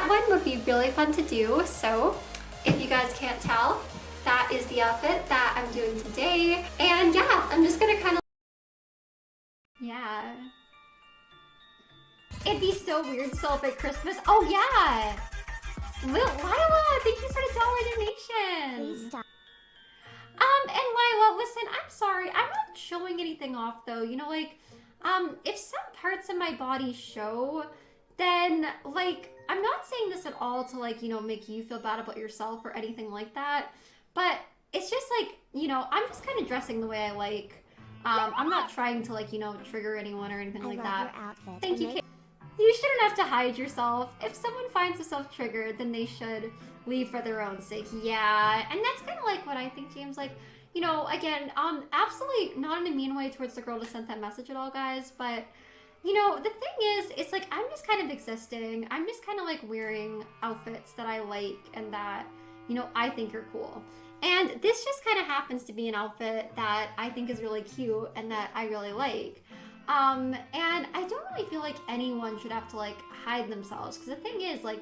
that one would be really fun to do. So if you guys can't tell, that is the outfit that I'm doing today. And yeah, I'm just gonna kind of, yeah. It'd be so weird to celebrate Christmas. Oh yeah! Lila, thank you for the $1 donation. Please stop. And Lila, listen, I'm sorry. I'm not showing anything off though. You know, like, if some parts of my body show, then like, I'm not saying this at all to like, you know, make you feel bad about yourself or anything like that. But it's just like, you know, I'm just kind of dressing the way I like. I'm not trying to like, you know, trigger anyone or anything like that. Your outfit. Thank you, Kate. You shouldn't have to hide yourself. If someone finds themselves triggered, then they should leave for their own sake. Yeah, and that's kind of like what I think, James. Like, you know, again, absolutely not in a mean way towards the girl to send that message at all, guys. But, you know, the thing is, it's like I'm just kind of existing. I'm just kind of like wearing outfits that I like and that, you know, I think are cool. And this just kind of happens to be an outfit that I think is really cute and that I really like. And I don't really feel like anyone should have to like hide themselves, because the thing is, like,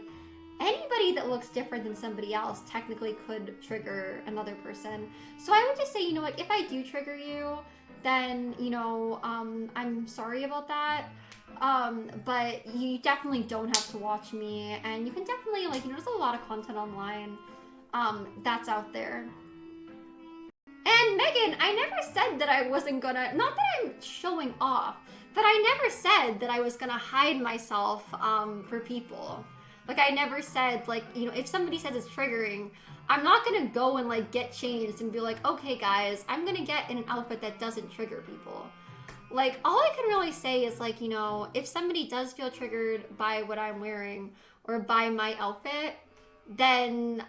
anybody that looks different than somebody else technically could trigger another person. So I would just say, you know, like, if I do trigger you, then, you know, I'm sorry about that. But you definitely don't have to watch me, and you can definitely, like, you know, there's a lot of content online that's out there. And Megan, I never said that I wasn't gonna, not that I'm showing off, but I never said that I was gonna hide myself for people. Like, I never said, like, you know, if somebody says it's triggering, I'm not gonna go and like get changed and be like, okay guys, I'm gonna get in an outfit that doesn't trigger people. Like, all I can really say is, like, you know, if somebody does feel triggered by what I'm wearing or by my outfit, then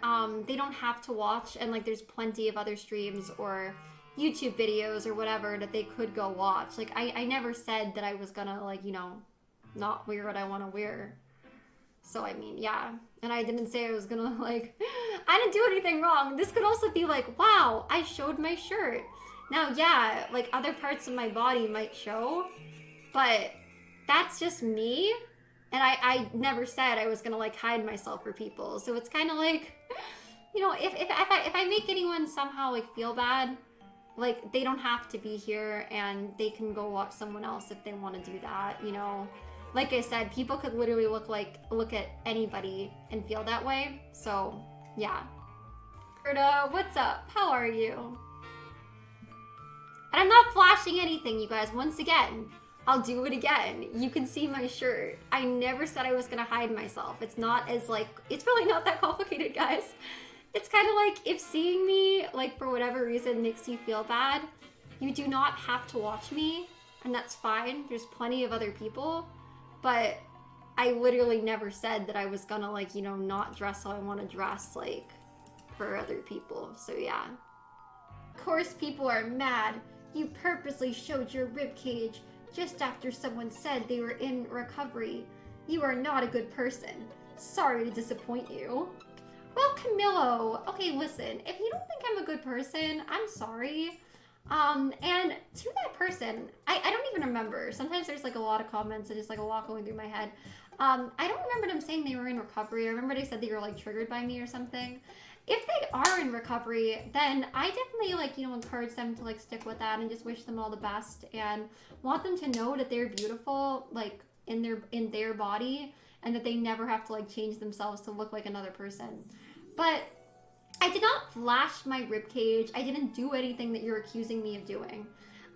they don't have to watch, and like there's plenty of other streams or YouTube videos or whatever that they could go watch. Like, I never said that I was gonna, like, you know, not wear what I want to wear. So I mean, yeah. And I didn't say I was gonna, like, I didn't do anything wrong. This could also be like, wow, I showed my shirt. Now, yeah, like, other parts of my body might show, but that's just me. And I never said I was gonna like hide myself for people. So it's kind of like, you know, if I make anyone somehow like feel bad, like, they don't have to be here, and they can go watch someone else if they want to do that, you know. Like I said, people could literally look at anybody and feel that way. So yeah. Gerda, what's up? How are you? And I'm not flashing anything, you guys. Once again, I'll do it again. You can see my shirt. I never said I was gonna hide myself. It's not as like, it's really not that complicated, guys. It's kind of like, if seeing me, like, for whatever reason makes you feel bad, you do not have to watch me, and that's fine. There's plenty of other people, but I literally never said that I was gonna, like, you know, not dress how I want to dress, like, for other people. So yeah. Of course people are mad. You purposely showed your ribcage just after someone said they were in recovery. You are not a good person. Sorry to disappoint you. Well, Camillo, okay, listen, if you don't think I'm a good person, I'm sorry. And to that person, I don't even remember. Sometimes there's like a lot of comments and just like a lot going through my head. I don't remember them saying they were in recovery. I remember they said they were like triggered by me or something. If they are in recovery, then I definitely, like, you know, encourage them to like stick with that and just wish them all the best and want them to know that they're beautiful, like, in their body, and that they never have to like change themselves to look like another person. But I did not flash my ribcage. I didn't do anything that you're accusing me of doing.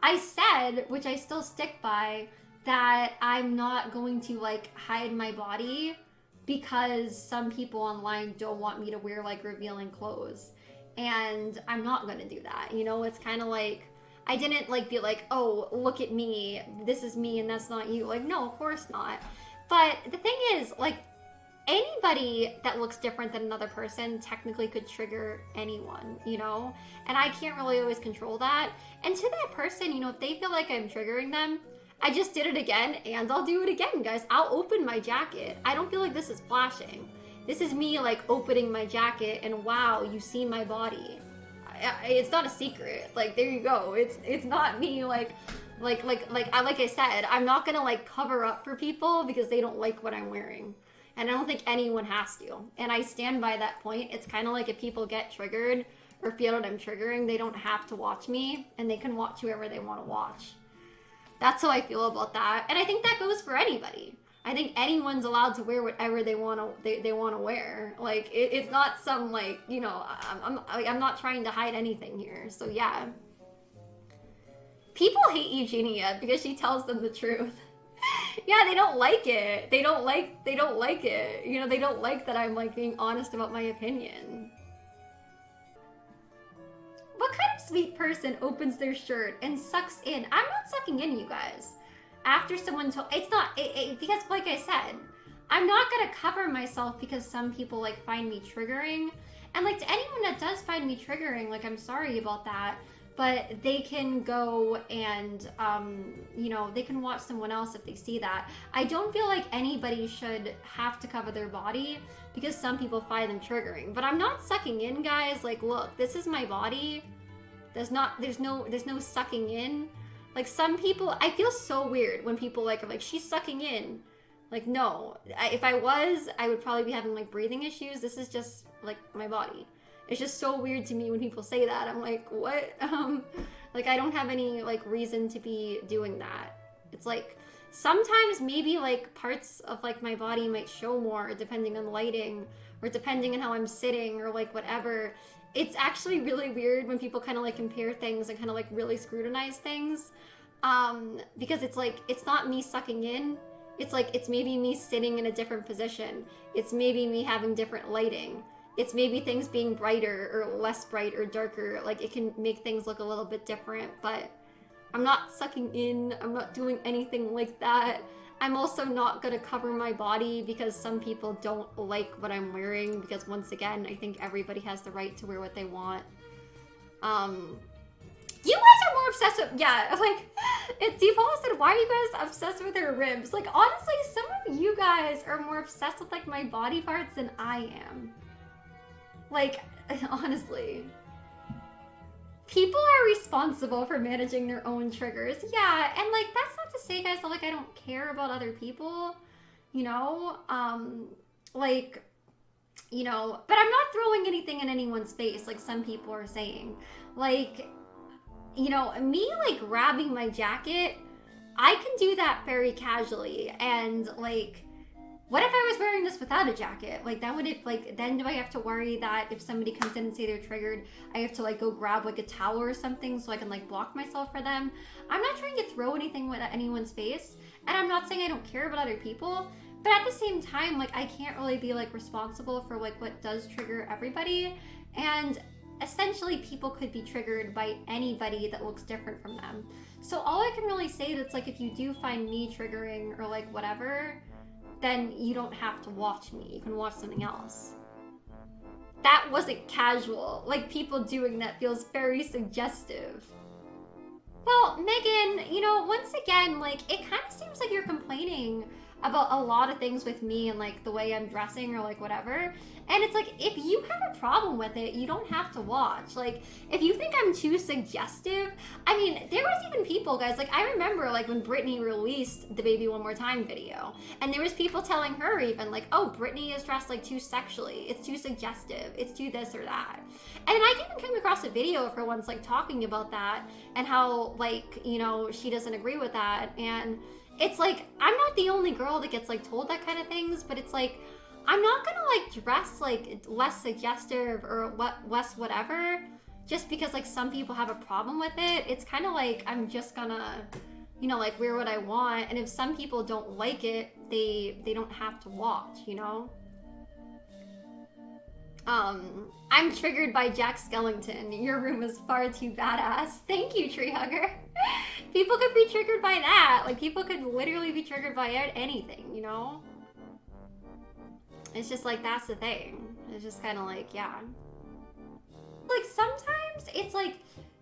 I said, which I still stick by, that I'm not going to like hide my body because some people online don't want me to wear like revealing clothes, and I'm not gonna do that. You know, it's kind of like, I didn't like be like, oh, look at me, this is me and that's not you. Like, no, of course not. But the thing is, like, anybody that looks different than another person technically could trigger anyone, you know? And I can't really always control that. And to that person, you know, if they feel like I'm triggering them, I just did it again, and I'll do it again, guys. I'll open my jacket. I don't feel like this is flashing. This is me, like, opening my jacket, and wow, you see my body. It's not a secret. Like, there you go. It's not me, like I said, I'm not gonna, like, cover up for people because they don't like what I'm wearing. And I don't think anyone has to. And I stand by that point. It's kind of like if people get triggered or feel that I'm triggering, they don't have to watch me, and they can watch whoever they want to watch. That's how I feel about that. And I think that goes for anybody. I think anyone's allowed to wear whatever they want to wear. Like, it's not some, like, you know, I'm not trying to hide anything here. So yeah. People hate Eugenia because she tells them the truth. Yeah, they don't like it. They don't like it. You know, they don't like that I'm, like, being honest about my opinion. What kind of sweet person opens their shirt and sucks in? I'm not sucking in, you guys. After someone told, it's not, because like I said, I'm not gonna cover myself because some people, like, find me triggering. And, like, to anyone that does find me triggering, like, I'm sorry about that. But they can go and, you know, they can watch someone else if they see that. I don't feel like anybody should have to cover their body because some people find them triggering. But I'm not sucking in, guys. Like, look, this is my body. There's no sucking in. Like, some people, I feel so weird when people, like, are like, she's sucking in. Like, no. If I was, I would probably be having, like, breathing issues. This is just, like, my body. It's just so weird to me when people say that. I'm like, what? Like, I don't have any, like, reason to be doing that. It's like, sometimes maybe, like, parts of, like, my body might show more depending on the lighting or depending on how I'm sitting or, like, whatever. It's actually really weird when people kind of, like, compare things and kind of, like, really scrutinize things. Because it's like, it's not me sucking in. It's like, it's maybe me sitting in a different position. It's maybe me having different lighting. It's maybe things being brighter or less bright or darker. Like, it can make things look a little bit different, but I'm not sucking in. I'm not doing anything like that. I'm also not gonna cover my body because some people don't like what I'm wearing, because once again, I think everybody has the right to wear what they want. You guys are more obsessed with, yeah, like, Default said, why are you guys obsessed with her ribs? Like, honestly, some of you guys are more obsessed with, like, my body parts than I am. Like, honestly. People are responsible for managing their own triggers. Yeah, and, like, that's not to say, guys, that, like, I don't care about other people, you know? Like, you know, but I'm not throwing anything in anyone's face, like some people are saying. Like, you know, me, like, grabbing my jacket, I can do that very casually, and, like, what if I was wearing this without a jacket? Like, that would, like, then do I have to worry that if somebody comes in and say they're triggered, I have to, like, go grab, like, a towel or something so I can, like, block myself for them? I'm not trying to throw anything at anyone's face, and I'm not saying I don't care about other people, but at the same time, like, I can't really be, like, responsible for, like, what does trigger everybody, and essentially people could be triggered by anybody that looks different from them. So all I can really say is, like, if you do find me triggering or, like, whatever, then you don't have to watch me. You can watch something else. That wasn't casual. Like, people doing that feels very suggestive. Well, Megan, you know, once again, like, it kind of seems like you're complaining about a lot of things with me and, like, the way I'm dressing or, like, whatever. And it's like, if you have a problem with it, you don't have to watch. Like, if you think I'm too suggestive, I mean, there was even people, guys, like, I remember, like, when Britney released the Baby One More Time video, and there was people telling her even, like, oh, Britney is dressed, like, too sexually, it's too suggestive, it's too this or that. And I even came across a video of her once, like, talking about that, and how, like, you know, she doesn't agree with that, and it's like, I'm not the only girl that gets, like, told that kind of things, but it's like, I'm not gonna, like, dress, like, less suggestive or less whatever, just because, like, some people have a problem with it. It's kind of like, I'm just gonna, you know, like, wear what I want, and if some people don't like it, they don't have to watch, you know? I'm triggered by Jack Skellington. Your room is far too badass. Thank you, Tree Hugger. People could be triggered by that. Like, people could literally be triggered by anything, you know? It's just like, that's the thing. It's just kind of like, yeah. Like, sometimes it's like,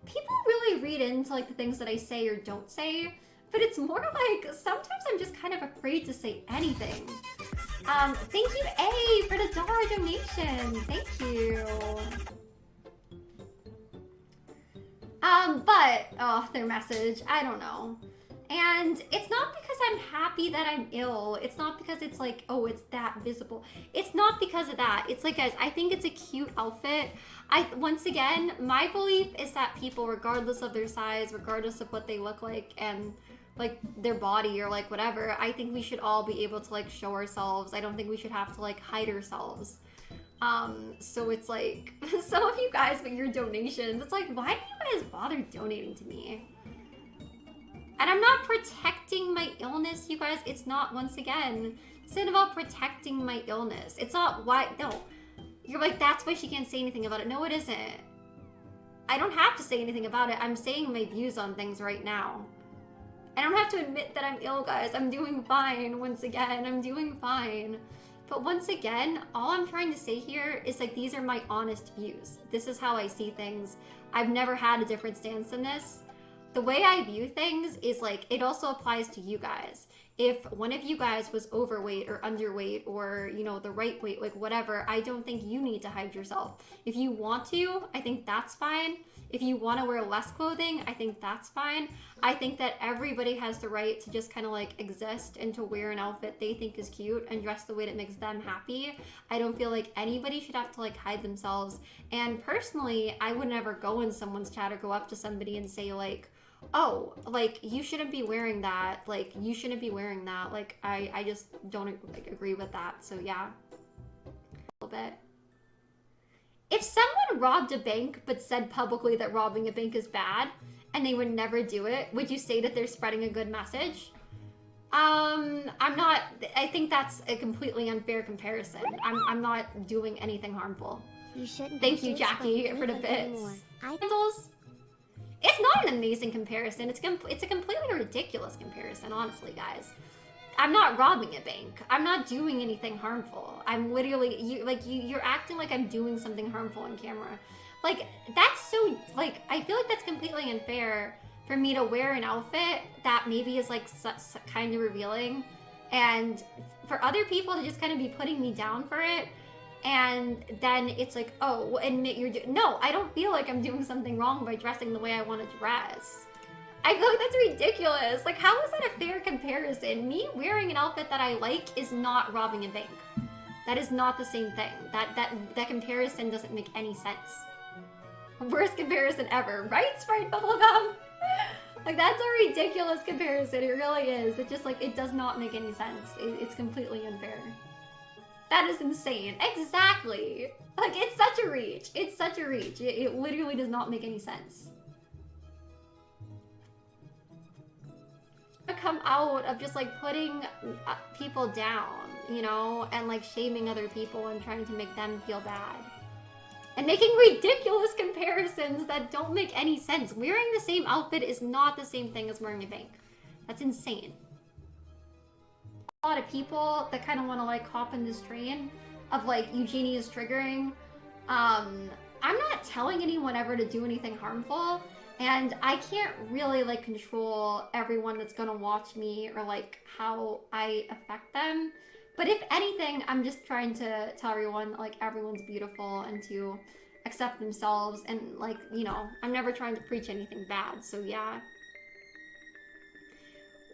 people really read into, like, the things that I say or don't say, but it's more like, sometimes I'm just kind of afraid to say anything. Thank you, A, for the $1 donation. Thank you. But, oh, their message, I don't know. And it's not because because I'm happy that I'm ill. It's not because it's like, oh, it's that visible. It's not because of that. It's like, guys, I think it's a cute outfit. Once again, my belief is that people, regardless of their size, regardless of what they look like, and like their body or like whatever, I think we should all be able to like show ourselves. I don't think we should have to like hide ourselves. So it's like, some of you guys with your donations, it's like, why do you guys bother donating to me? And I'm not protecting my illness, you guys. It's not, once again, it's not about protecting my illness. It's not why, no. You're like, that's why she can't say anything about it. No, it isn't. I don't have to say anything about it. I'm saying my views on things right now. I don't have to admit that I'm ill, guys. I'm doing fine, once again. I'm doing fine. But once again, all I'm trying to say here is like, these are my honest views. This is how I see things. I've never had a different stance than this. The way I view things is like, it also applies to you guys. If one of you guys was overweight or underweight or, you know, the right weight, like whatever, I don't think you need to hide yourself. If you want to, I think that's fine. If you want to wear less clothing, I think that's fine. I think that everybody has the right to just kind of like exist and to wear an outfit they think is cute and dress the way that makes them happy. I don't feel like anybody should have to like hide themselves. And personally, I would never go in someone's chat or go up to somebody and say like, oh, like, you shouldn't be wearing that. Like, you shouldn't be wearing that. Like, I just don't like agree with that. So yeah, a little bit. If someone robbed a bank but said publicly that robbing a bank is bad and they would never do it, would you say that they're spreading a good message? I'm not, I think that's a completely unfair comparison. I'm not doing anything harmful. You shouldn't. Thank you, Jackie, for the bits. It's not an amazing comparison. It's a completely ridiculous comparison, honestly, guys. I'm not robbing a bank. I'm not doing anything harmful. I'm literally, you're acting like I'm doing something harmful on camera. Like, that's so, like, I feel like that's completely unfair for me to wear an outfit that maybe is, like, kind of revealing. And for other people to just kind of be putting me down for it. And then it's like, oh, admit you're no, I don't feel like I'm doing something wrong by dressing the way I want to dress. I feel like that's ridiculous. Like, how is that a fair comparison? Me wearing an outfit that I like is not robbing a bank. That is not the same thing. That comparison doesn't make any sense. Worst comparison ever, right, Sprite Bubblegum? Like, that's a ridiculous comparison. It really is. It just, like, it does not make any sense. It's completely unfair. That is insane. Exactly. Like, it's such a reach. It's such a reach. It literally does not make any sense. Come out of just like putting people down, you know, and like shaming other people and trying to make them feel bad. And making ridiculous comparisons that don't make any sense. Wearing the same outfit is not the same thing as wearing a bank. That's insane. A lot of people that kind of want to like hop in this train of like Eugenia is triggering. I'm not telling anyone ever to do anything harmful, and I can't really like control everyone that's gonna watch me or like how I affect them. But if anything, I'm just trying to tell everyone like everyone's beautiful and to accept themselves, and like, you know, I'm never trying to preach anything bad. So yeah.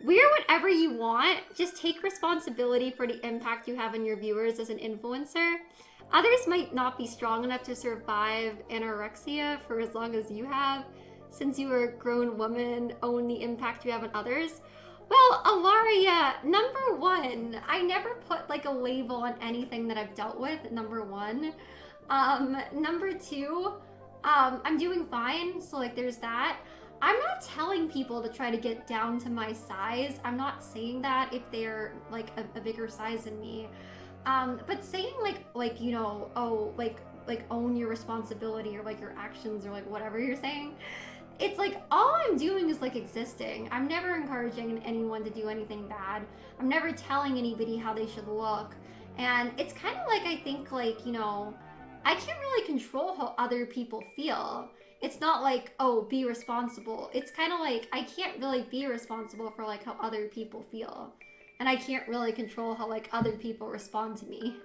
Wear whatever you want, just take responsibility for the impact you have on your viewers as an influencer. Others might not be strong enough to survive anorexia for as long as you have. Since you are a grown woman, own the impact you have on others. Well, Alaria, number one, I never put like a label on anything that I've dealt with, number one. Number two, I'm doing fine, so like there's that. I'm not telling people to try to get down to my size. I'm not saying that if they're like a bigger size than me. But saying like, you know, oh, like own your responsibility or like your actions or like whatever you're saying. It's like, all I'm doing is like existing. I'm never encouraging anyone to do anything bad. I'm never telling anybody how they should look. And it's kind of like, I think like, you know, I can't really control how other people feel. It's not like, oh, be responsible. It's kind of like, I can't really be responsible for like how other people feel. And I can't really control how like other people respond to me.